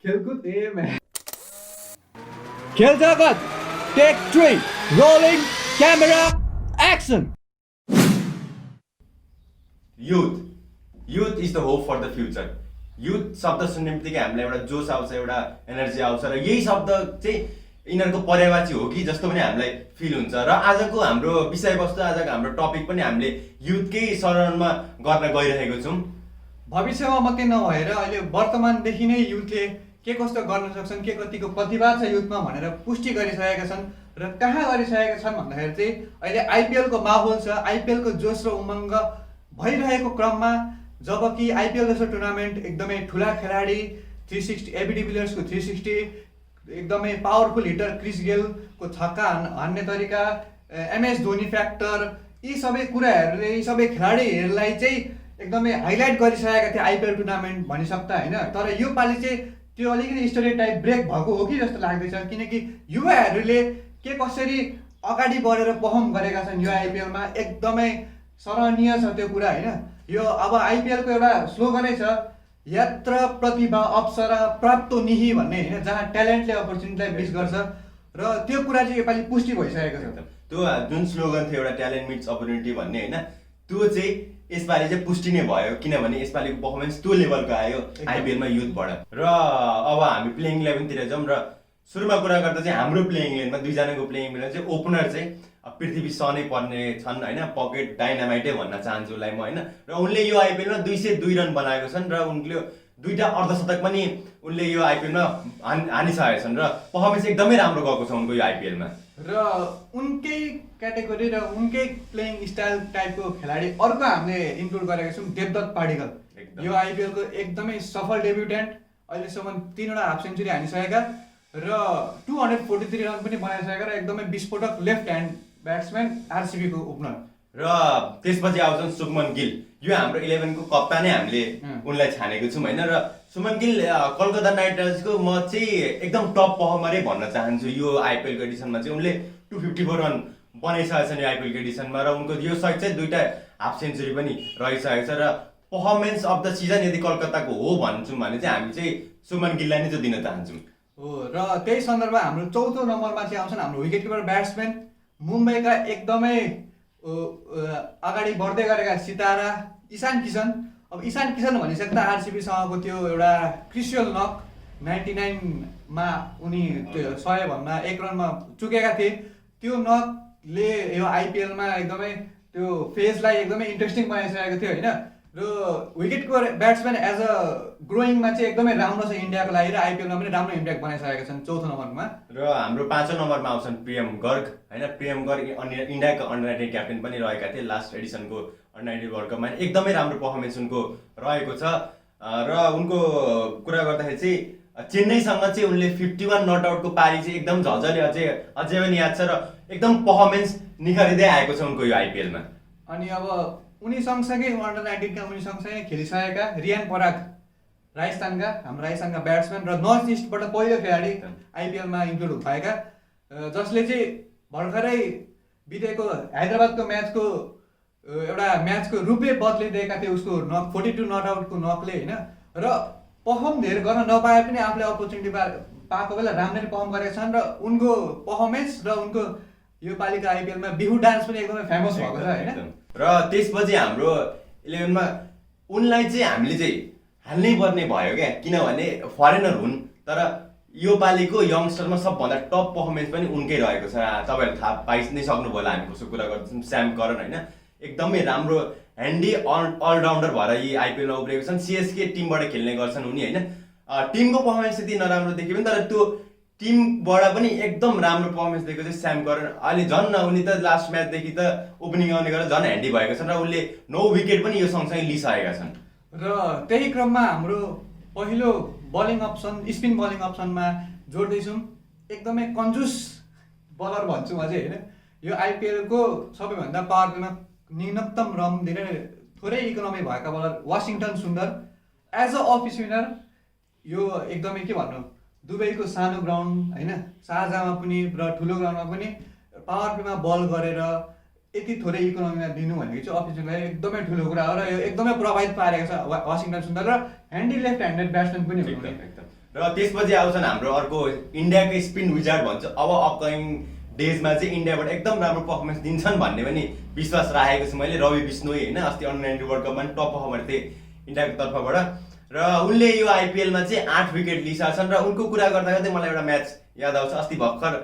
खेलकुद खेल जगत take 3 rolling camera action youth is the hope for the future. Youth शब्द सुन्ने बित्तिकै हामीलाई एउटा जोस आउँछ, एउटा एनर्जी आउँछ र यही शब्द चाहिँ यिनीहरूको पर्यायवाची हो कि जस्तो पनि हामीलाई फिल हुन्छ। र आजको हाम्रो विषयवस्तु, आजको हाम्रो टपिक पनि हामीले युथकै शरणमा गर्न गइरहेको छौँ। भविष्यमा मात्रै नभएर अहिले वर्तमानदेखि नै युथले के कस्तो गर्न सक्छन्, के कतिको प्रतिभा छ युथमा भनेर पुष्टि गरिसकेका छन्। र कहाँ गरिसकेका छन् भन्दाखेरि चाहिँ अहिले आइपिएलको माहौल छ, आइपिएलको जोस र उमङ्ग भइरहेको क्रममा जबकि आइपिएल जस्तो टुर्नामेन्ट एकदमै ठुला खेलाडी 360 एबी डिभिलियर्सको 360 एकदमै पावरफुल हिटर क्रिस गेलको छक्का हान्ने तरिका, एमएस धोनी फ्याक्टर, यी सबै कुराहरूले यी सबै खेलाडीहरूलाई चाहिँ एकदमै हाइलाइट गरिसकेका थिए आइपिएल टुर्नामेन्ट भनिसक्दा होइन। तर यो पालि चाहिँ त्यो अलिकति स्टोरी टाइप ब्रेक भएको हो कि जस्तो लाग्दैछ, किनकि युवाहरूले के कसरी अगाडि बढेर पर्फर्म गरेका छन् यो आइपिएलमा, एकदमै सराहनीय छ त्यो कुरा होइन। यो अब आइपिएलको एउटा स्लोगनै छ, यत्र प्रतिभा अप्सरा प्राप्तो निहि भन्ने होइन, जहाँ ट्यालेन्टले अपर्च्युनिटीलाई मिस गर्छ। र त्यो कुरा चाहिँ योपालि पुष्टि भइसकेको छ। त्यो जुन स्लोगन थियो एउटा ट्यालेन्ट मिट्स अपर्च्युनिटी भन्ने होइन, त्यो चाहिँ यसपालि चाहिँ पुष्टि नै भयो, किनभने यसपालिको पर्फर्मेन्स त्यो लेभलको आयो आइपिएलमा युथबाट। र अब हामी प्लेइङ इलेभेनतिर जाउँ र सुरुमा कुरा गर्दा चाहिँ हाम्रो प्लेइङ इलेभेनमा दुईजनाको प्लेइङ इलेभेन चाहिँ ओपनर चाहिँ पृथ्वी स नै पर्ने छन् होइन, पकेट डाइनामाइटै भन्न चाहन्छु उसलाई म होइन। र उनले यो आइपिएलमा 202 रन बनाएको छन् र उनले दुईटा अर्धशतक पनि उनले यो आइपिएलमा हानिसकेका छन् र पर्फर्मेन्स एकदमै राम्रो गएको छ उनको यो आइपिएलमा। र उनकै क्याटेगोरी र उनकै प्लेइङ स्टाइल टाइपको खेलाडी अर्को हामीले इन्क्लुड गरेका छौँ, देवदत्त पाडिकल। यो आइपिएलको एकदमै सफल डेब्युटेन्ट, अहिलेसम्म 3वटा हाफ सेन्चुरी हानिसकेका र 243 रन पनि बनाइसकेका र एकदमै विस्फोटक लेफ्ट ह्यान्ड ब्याट्सम्यान आरसिबीको ओपनर। र त्यसपछि आउँछन् सुमन गिल। यो हाम्रो 11को कप्तानै हामीले उनलाई छानेको छौँ होइन। र सुमन गिल कलकत्ता नाइट राइडर्सको म चाहिँ एकदम टप पर्फर्मरै भन्न चाहन्छु। यो आइपिएलको एडिसनमा चाहिँ उनले 254 रन बनाइसकेका छन् यो आइपिएलको एडिसनमा र उनको यो सहित चाहिँ 2टा हाफ सेन्चुरी पनि रहिसकेको छ। र पर्फर्मेन्स अफ द सिजन यदि कलकत्ताको हो भन्छौँ भने चाहिँ हामी चाहिँ सुमन गिललाई नै चाहिँ दिन चाहन्छौँ हो। र त्यही सन्दर्भमा हाम्रो 4थो नम्बरमा चाहिँ आउँछन् हाम्रो विकेट किपर ब्याट्सम्यान, मुम्बईका एकदमै अगाडि बढ्दै गरेका सितारा इशान किशन। अब इशान किशन भनिसक्दा आरसिबीसँगको त्यो एउटा क्रिसियल नक 99मा उनी त्यो 100 भन्दा 1 रनमा चुकेका थिए, त्यो नकले यो आइपिएलमा एकदमै त्यो फेजलाई एकदमै इन्ट्रेस्टिङ बनाइसकेको थियो होइन। र विकेटको ब्याट्सम्यान एज अ ग्रोइङमा चाहिँ एकदमै राम्रो छ इन्डियाको लागि र आइपिएलमा पनि राम्रो इम्प्याक्ट बनाइसकेका छन् 4थो नम्बरमा। र हाम्रो 5औं नम्बरमा आउँछन् प्रियम गर्ग होइन। प्रियम गर्ग इन्डियाको अन्डर-19 क्याप्टेन पनि रहेका थिए लास्ट एडिसनको अन्डर-19 वर्ल्ड कपमा, एकदमै राम्रो पर्फर्मेन्स उनको रहेको छ। र उनको कुरा गर्दाखेरि चाहिँ चेन्नईसँग चाहिँ उनले 51 नट आउटको पारी चाहिँ एकदम झल्झले अझै पनि याद छ र एकदम पर्फर्मेन्स निखरिँदै आएको छ उनको यो आइपिएलमा। अनि अब उनी सँगसँगै अन्डर-19 उनी सँगसँगै खेलिसकेका रियान पराग, राजस्थानका हाम्रो राजस्थानका ब्याट्सम्यान र नर्थ इस्टबाट पहिलो खेलाडी आइपिएलमा इन्क्लुड भएका, जसले चाहिँ भर्खरै बितेको हैदराबादको म्याचको एउटा म्याचको रूपै बदलिदिएका थिए उसको नक 42 नट आउटको नकले होइन। र पर्फर्म धेरै गर्न नपाए पनि आफूले अपर्च्युनिटी पाएको बेला राम्ररी पर्फर्म गरेका छन् र उनको पर्फर्मेन्स र उनको यो पालिको आइपिएलमा बिहु डान्स पनि एकदमै फेमस भएको छ होइन। र त्यसपछि हाम्रो 11मा उनलाई चाहिँ हामीले चाहिँ हाल्नै पर्ने भयो क्या, किनभने फरेनर हुन् तर यो पालिको यङ्स्टरमा सबभन्दा टप पर्फर्मेन्स पनि उनकै रहेको छ। तपाईँहरू थाहा पाइ नै सक्नुभयो होला हामी कसको कुरा गर्छौँ, स्याम करन होइन। एकदमै राम्रो ह्यान्डी अलराउन्डर भएर यी आइपिएलमा उब्रेको छन्। सिएसके टिमबाट खेल्ने गर्छन् उनी होइन। टिमको पर्फर्मेन्स त्यति नराम्रो देखियो पनि तर त्यो टिमबाट पनि एकदम राम्रो पर्फर्मेन्स दिएको चाहिँ स्याम करन। अहिले झन् उनी त लास्ट म्याचदेखि त ओपनिङ आउने गरेर झन् ह्यान्डी भएको छन् र उनले 9 विकेट पनि यो सँगसँगै लिइसकेका छन्। र त्यही क्रममा हाम्रो पहिलो बलिङ अप्सन स्पिन बलिङ अप्सनमा जोड्दैछौँ, एकदमै कन्जुस बलर भन्छु म चाहिँ होइन। यो आइपिएलको सबैभन्दा पावर प्लेमा न्यूनतम रन दिने थोरै इकोनोमी भएका बलर वासिङटन सुन्दर। एज अ अफ स्पिनर यो एकदमै के भन्नु, दुबईको सानो ग्राउन्ड होइन, शारजाहमा पनि र ठुलो ग्राउन्डमा पनि पावर प्लेमा बल गरेर यति थोरै इकोनोमीमा दिनु भनेको चाहिँ अफिसलाई एकदमै ठुलो कुरा हो र यो एकदमै प्रभावित पारेको छ वासिङटन सुन्दर र ह्यान्डी लेफ्ट ह्यान्डेड ब्याट्सम्यान पनि हुनुहुन्छ। एकदम। र र त्यसपछि आउँछन् हाम्रो अर्को इन्डियाकै स्पिन विजार्ड भन्छ। अब अपकमिङ डेजमा चाहिँ इन्डियाबाट एकदम राम्रो पर्फर्मेन्स दिन्छन् भन्ने पनि विश्वास राखेको छु मैले। रवि बिश्नोई होइन, अस्ति अन्डर 19 वर्ल्ड कपमा पनि टप पर्फर्मर थिए इन्डियाको तर्फबाट, र उनले यो आइपिएलमा चाहिँ 8 विकेट लिइसकेका छन्। र उनको कुरा गर्दा गर्दै मलाई एउटा म्याच याद आउँछ, अस्ति भर्खर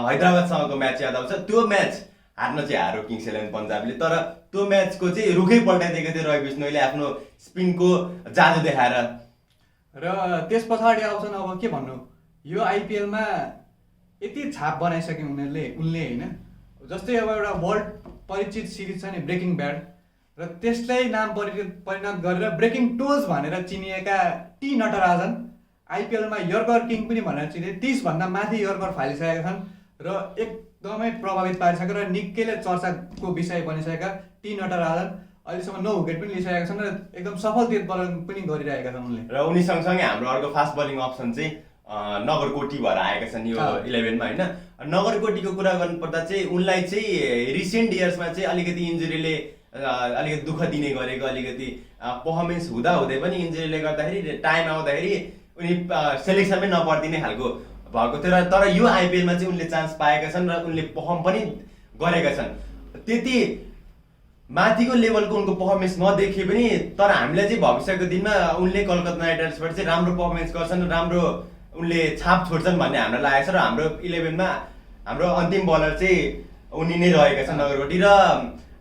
हैदराबादसँगको म्याच याद आउँछ। त्यो म्याच हार्न चाहिँ हारो किङ्स 11 पन्जाबले, तर त्यो म्याचको चाहिँ रुखै पल्टाइदिएको थियो रवि बिश्नोईले आफ्नो स्पिनको जादु देखाएर। र त्यस पछाडि आउँछन् अब के भन्नु, यो आइपिएलमा यति छाप बनाइसक्यो उनले होइन। जस्तै अब एउटा वर्ल्ड परिचित सिरिज छ नि ब्रेकिङ ब्याड, र त्यसलाई नाम परिणत गरेर ब्रेकिङ टोज भनेर चिनिएका टी नटराजन आइपिएलमा यर्कर किङ पनि भनेर चिने 30 भन्दा माथि यर्कर फालिसकेका छन् र एकदमै प्रभावित पारिसकेका र निकैले चर्चाको विषय बनिसकेका टी नटराजन अहिलेसम्म 9 विकेट पनि लिइसकेका छन् र एकदम सफल डेथ बलिङ पनि गरिरहेका छन् उनले। र उनी सँगसँगै हाम्रो अर्को फास्ट बलिङ अप्सन चाहिँ नगरकोटी भएर आएका छन् यो 11मा होइन। नगरकोटीको कुरा गर्नुपर्दा चाहिँ उनलाई चाहिँ रिसेन्ट इयर्समा चाहिँ अलिकति इन्जुरीले अलिकति दुःख दिने गरेको, अलिकति पर्फर्मेन्स हुँदै पनि इन्जुरीले गर्दाखेरि टाइम आउँदाखेरि उनी सेलेक्सनमै नपर्दिने खालको भएको थियो। र तर यो आइपिएलमा चाहिँ उनले चान्स पाएका छन् र उनले पर्फर्म पनि गरेका छन्। त्यति माथिको लेभलको उनको पर्फर्मेन्स नदेखे पनि तर हामीलाई चाहिँ भविष्यको दिनमा उनले कलकत्ता नाइट राइडर्सबाट चाहिँ राम्रो पर्फर्मेन्स गर्छन्, राम्रो उनले छाप छोड्छन् भन्ने हामीलाई लागेको छ। र हाम्रो 11मा हाम्रो अन्तिम बलर चाहिँ उनी नै रहेका छन् नगरकोटी। र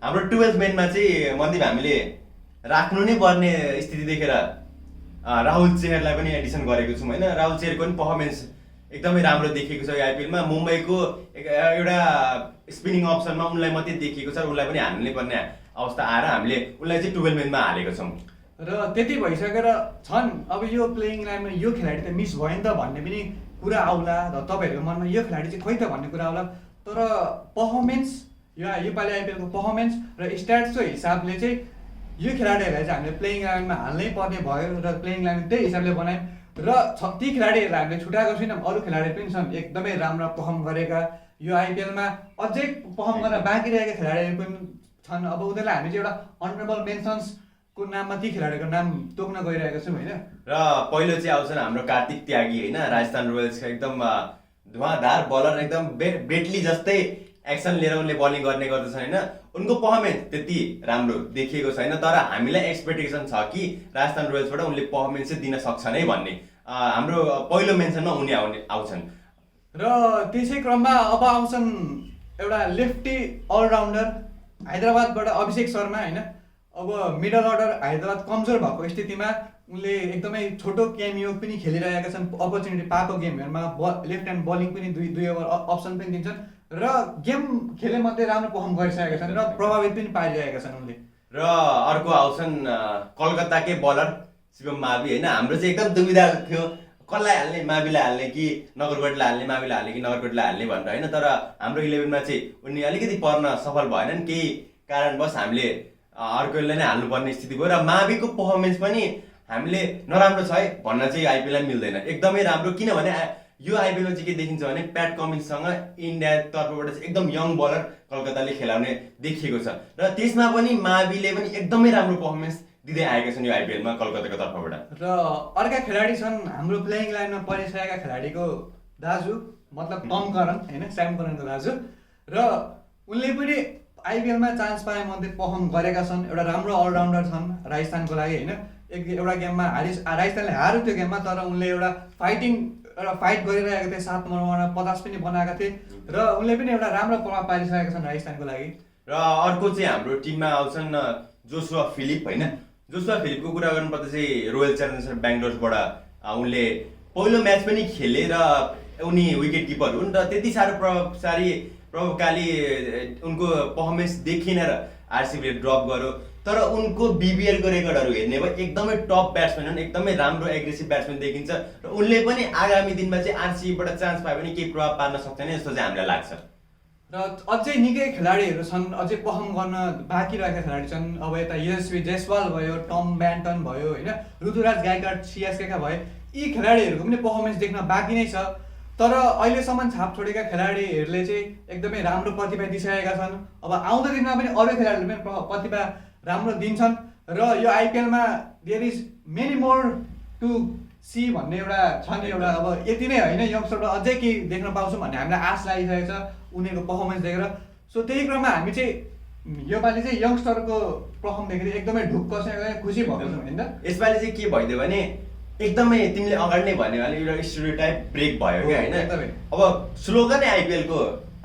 हाम्रो 12th मेनमा चाहिँ मन्दिप हामीले राख्नु नै पर्ने स्थिति देखेर राहुल चेहरलाई पनि एडिसन गरेको छौँ होइन। राहुल चेहरको पनि पर्फर्मेन्स एकदमै राम्रो देखिएको छ यो आइपिएलमा। मुम्बईको एउटा स्पिनिङ अप्सनमा उनलाई मात्रै देखिएको छ र उनलाई पनि हाल्नै पर्ने अवस्था आएर हामीले उनलाई चाहिँ 12 मेनमा हालेको छौँ। र त्यति भइसकेर छन् अब यो प्लेइङ लाइनमा यो खेलाडी त मिस भयो नि त भन्ने पनि कुरा आउला, र तपाईँहरूको मनमा यो खेलाडी चाहिँ खोइ त भन्ने कुरा आउला। तर पर्फर्मेन्स योपालि आइपिएलको पर्फर्मेन्स र स्ट्याट्सको हिसाबले चाहिँ यो खेलाडीहरूलाई चाहिँ हामीले प्लेइङ लाइनमा हाल्नै पर्ने भयो र प्लेइङ लाइन त्यही हिसाबले बनायौँ। र ती खेलाडीहरूलाई हामीले छुट्याएको छैनौँ, अरू खेलाडी पनि छन् एकदमै राम्रो पर्फर्म गरेका, यो आइपिएलमा अझै पर्फर्म गर्न बाँकी रहेका खेलाडीहरू पनि छन्। अब उनीहरूलाई हामी चाहिँ एउटा अनरेबल मेन्सन्सको नाममा ती खेलाडीको नाम तोक्न गइरहेको छौँ होइन। र पहिलो चाहिँ आउँछन् हाम्रो कार्तिक त्यागी होइन, राजस्थान रोयल्सका एकदम धुवाँधार बलर, एकदम बेटली जस्तै एक्सन लिएर उनले बलिङ गर्ने गर्दछन् होइन। उनको पर्फर्मेन्स त्यति राम्रो देखिएको छैन, तर हामीलाई एक्सपेक्टेसन छ कि राजस्थान रोयल्सबाट उनले पर्फर्मेन्स चाहिँ दिन सक्छ नै भन्ने। हाम्रो पहिलो मेन्सनमा उनी आउँछन्। र त्यसै क्रममा अब आउँछन् एउटा लेफ्टी अलराउन्डर हैदराबादबाट अभिषेक शर्मा होइन। अब मिडल अर्डर हैदराबाद कमजोर भएको स्थितिमा उनले एकदमै छोटो क्यामियो पनि खेलिरहेका छन्, अपर्च्युनिटी पाएको गेमहरूमा लेफ्ट ह्यान्ड बलिङ पनि दुई ओभर अप्सन पनि दिन्छन् र गेम खेले मध्ये राम्रो पर्फर्म गरिसकेका छन् र प्रभावित पनि पारिरहेका छन् उनले। र अर्को आउँछन् कलकत्ताकै बलर शिवम मावी होइन। हाम्रो चाहिँ एकदम दुविधा थियो कसलाई हाल्ने, माविलाई हाल्ने कि नगरकोटलाई हाल्ने, माविलाई हाल्ने कि नगरकोटलाई हाल्ने भनेर होइन। तर हाम्रो 11मा चाहिँ उनी अलिकति पर्न सफल भएनन्, केही कारणवश हामीले अर्कोलाई नै हाल्नुपर्ने स्थिति भयो। र माविको पर्फर्मेन्स पनि हामीले नराम्रो छ है भन्न चाहिँ आइपिएललाई मिल्दैन, एकदमै राम्रो। किनभने यो आइपिएलमा चाहिँ के देखिन्छ भने प्याट कमिन्ससँग इन्डिया तर्फबाट चाहिँ एकदम यङ बलर कलकत्ताले खेलाउने देखिएको छ, र त्यसमा पनि माविले पनि एकदमै राम्रो पर्फर्मेन्स दिँदै आएका छन् यो आइपिएलमा कलकत्ताको तर्फबाट। र अर्का खेलाडी छन् हाम्रो प्लेइङ लाइनमा परिसकेका खेलाडीको दाजु, मतलब टम करन होइन, स्याम करनको दाजु, र उनले पनि आइपिएलमा चान्स पाए मध्ये पर्फर्म गरेका छन्। एउटा राम्रो अलराउन्डर छन् राजस्थानको लागि होइन। एउटा गेममा राजस्थानले हार्यो त्यो गेममा, तर उनले एउटा फाइट गरिरहेका थिए, 7 नम्बरमा 50 पनि बनाएका थिए र उनले पनि एउटा राम्रो प्रभाव पारिसकेका छन् राजस्थानको लागि। र अर्को चाहिँ हाम्रो टिममा आउँछन् जोसुआ फिलिप होइन। जोसुआ फिलिपको कुरा गर्नुपर्दा चाहिँ रोयल च्यालेन्जर्स बेङ्गलोरबाट उनले पहिलो म्याच पनि खेले र उनी विकेट किपर हुन्, र त्यति साह्रो प्रभावकारी उनको पर्फर्मेन्स देखिन र आरसिबीले ड्रप गर्यो। तर उनको बिबिएलको रेकर्डहरू हेर्ने भए एकदमै टप ब्याट्सम्यान हुन्, एकदमै राम्रो एग्रेसिभ ब्याट्सम्यान देखिन्छ, र उनले पनि आगामी दिनमा चाहिँ आरसिबीबाट चान्स पायो भने केही प्रभाव पार्न सक्दैन जस्तो चाहिँ हामीलाई लाग्छ। र अझै निकै खेलाडीहरू छन्, अझै पर्फर्म गर्न बाँकी रहेका खेलाडी छन्। अब यता यशस्वी जयसवाल भयो, टम ब्यान्टन भयो होइन, ऋतुराज गायकवाड सिएसकेका भए, यी खेलाडीहरूको पनि पर्फर्मेन्स देख्न बाँकी नै छ। तर अहिलेसम्म छाप छोडेका खेलाडीहरूले चाहिँ एकदमै राम्रो प्रतिभा दिइसकेका छन्। अब आउँदो दिनमा पनि अरू खेलाडीहरूले पनि प्रतिभा राम्रो दिन्छन्, र यो आइपिएलमा there is many more to see भन्ने एउटा छ नि एउटा अब यति नै होइन यङ्स्टरबाट अझै केही देख्न पाउँछौँ भन्ने हामीलाई आश लागिसकेको छ उनीहरूको पर्फर्मेन्स देखेर। सो त्यही क्रममा हामी चाहिँ योपालि चाहिँ यङ्स्टरको पर्फर्म देखेर एकदमै ढुक्क छ एकदमै खुसी भएको छौँ होइन। यसपालि चाहिँ के भइदियो भने एकदमै तिमीले अगाडि नै भन्यो भने एउटा स्टेरियोटाइप ब्रेक भयो क्या होइन। एकदमै। अब स्लोगनै आइपिएलको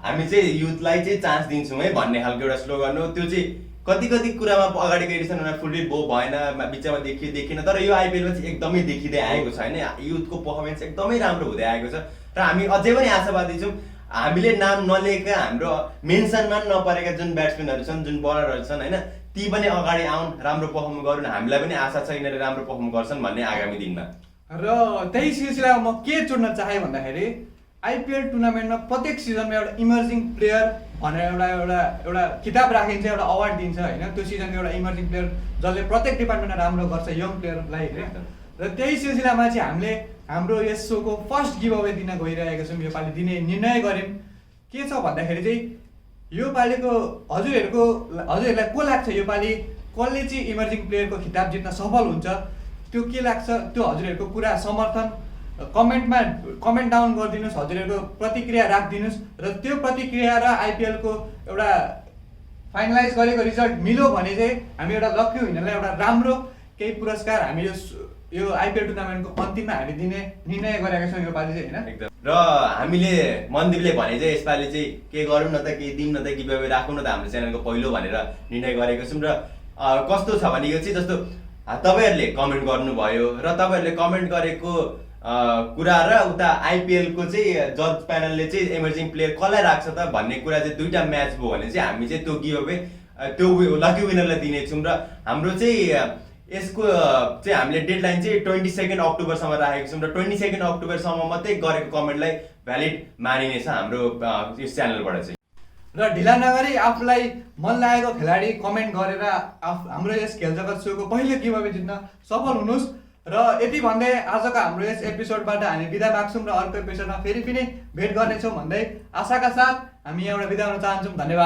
हामी चाहिँ युथलाई चाहिँ चान्स दिन्छौँ है भन्ने खालको एउटा स्लोगन हो। त्यो चाहिँ कति कुरामा अगाडि गइरहेछ उनीहरू फुल्ली बो भएन, बिचमा देखिएन, तर यो आइपिएलमा चाहिँ एकदमै देखिँदै आएको छ होइन। युथको पर्फर्मेन्स एकदमै राम्रो हुँदै आएको छ र हामी अझै पनि आशावादी छौँ। हामीले नाम नलिएका हाम्रो मेन्सनमा नपरेका जुन ब्याट्सम्यानहरू छन्, जुन बलरहरू छन् होइन, ती पनि अगाडि आउन्, राम्रो पर्फर्म गरून्। हामीलाई पनि आशा छ यिनीहरूले राम्रो पर्फर्म गर्छन् भन्ने आगामी दिनमा। र त्यही सिलसिलामा म के जोड्न चाहेँ भन्दाखेरि आइपिएल टुर्नामेन्टमा प्रत्येक सिजनमा एउटा इमर्जिङ प्लेयर भनेर एउटा किताब राखिन्छ, एउटा अवार्ड दिन्छ होइन। त्यो सिजनको एउटा इमर्जिङ प्लेयर जसले प्रत्येक डिपार्टमेन्टमा राम्रो गर्छ यङ प्लेयरलाई होइन। र त्यही सिलसिलामा चाहिँ हामीले हाम्रो यस सोको फर्स्ट गिभ अवे दिन गइरहेको छौँ। योपालि दिने निर्णय गऱ्यौँ। के छ भन्दाखेरि चाहिँ योपालिको हजुरहरूलाई को लाग्छ योपालि कसले चाहिँ इमर्जिङ प्लेयरको खिताब जित्न सफल हुन्छ, त्यो के लाग्छ त्यो हजुरहरूको कुरा समर्थन कमेन्ट डाउन गरिदिनुहोस्, हजुरहरूको प्रतिक्रिया राखिदिनुहोस्। र त्यो प्रतिक्रिया र आइपिएलको एउटा फाइनलाइज गरेको रिजल्ट मिल्यो भने चाहिँ हामी एउटा लकी विनरलाई एउटा राम्रो केही पुरस्कार हामी यो आइपिएल टुर्नामेन्टको अन्तिममा हामी दिने निर्णय गरेका छौँ योपालि चाहिँ होइन। एकदम। र हामीले मनदीपले भने चाहिँ यसपालि चाहिँ के गरौँ न त, केही दिउँ न त, गिभ अवे राखौँ न त हाम्रो च्यानलको पहिलो भनेर निर्णय गरेको छौँ। र कस्तो छ भने यो चाहिँ जस्तो तपाईँहरूले कमेन्ट गर्नुभयो र तपाईँहरूले कमेन्ट गरेको कुरा र उता आइपिएलको चाहिँ जज प्यानलले चाहिँ इमर्जिङ प्लेयर कसलाई राख्छ त भन्ने कुरा चाहिँ दुईवटा म्याच भयो भने चाहिँ हामी चाहिँ त्यो गिभ अवे त्यो लकी विनरलाई दिनेछौँ। र हाम्रो चाहिँ यसको चाहिँ हामीले डेडलाइन चाहिँ 22 अक्टोबरसम्म राखेको छौँ र 22 अक्टोबरसम्म मात्रै गरेको कमेन्टलाई भ्यालिड मानिनेछ हाम्रो यस च्यानलबाट चाहिँ। र ढिला नगरी आफूलाई मन लागेको खेलाडी कमेन्ट गरेर हाम्रो यस खेल जगत सोको पहिलो गिभ अवे जित्न सफल हुनुहोस्। र यति भन्दै आजको हाम्रो यस एपिसोडबाट हामी बिदा माग्छौँ र अर्को एपिसोडमा फेरि पनि भेट गर्नेछौँ भन्दै आशाका साथ हामी यहाँबाट बिदा हुन चाहन्छौँ। धन्यवाद।